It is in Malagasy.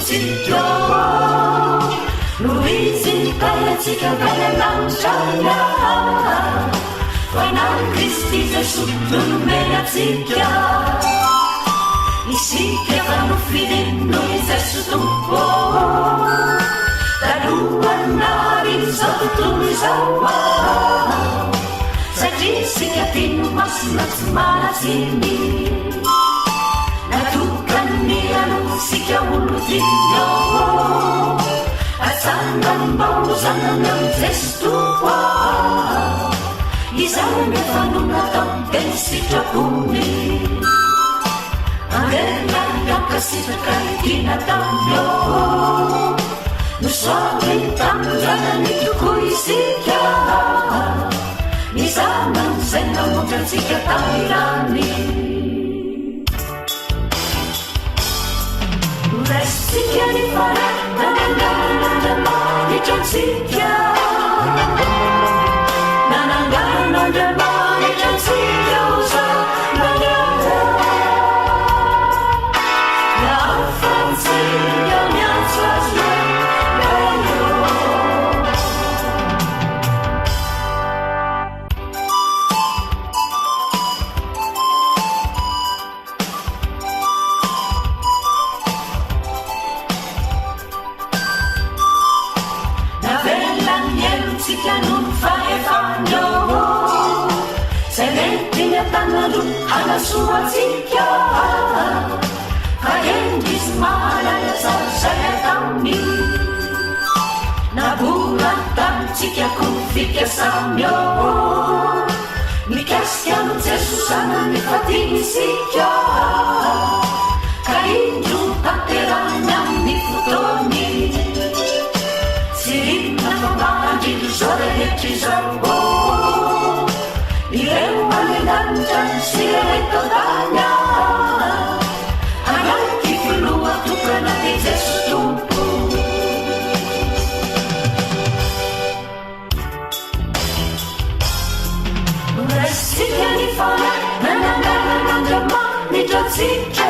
olotsika no izy tayatsika valanantrana fanany Kristy Jeso nomeny atsika isika fano fireno Jeso tompo talohanary zao tontolo izao satria sika tino masina tsy malatsiny natokany anosika olo tino asangambaozanana amy Jeso tompo izany fanonatao teny sitrapony andelanakasitraka itina tamio nosoary tamizanany toko isika izana zay namontratsika tamirany resika ny farananandramanitrantsika nananganandramanitrantsika oza maniara nafantsika miatsazna Anasuatsika kaendis malaya saya tami nabuatan tsika kufika samyo mikasikan Jesu sana nifatisika kainju tateranya nifutoni sirina pemajin sore hetrizarbo ireu malidancan sireto tanya anaki filua tukana di Jesu tumpu resika ni fana nanangananandrama ni jatsika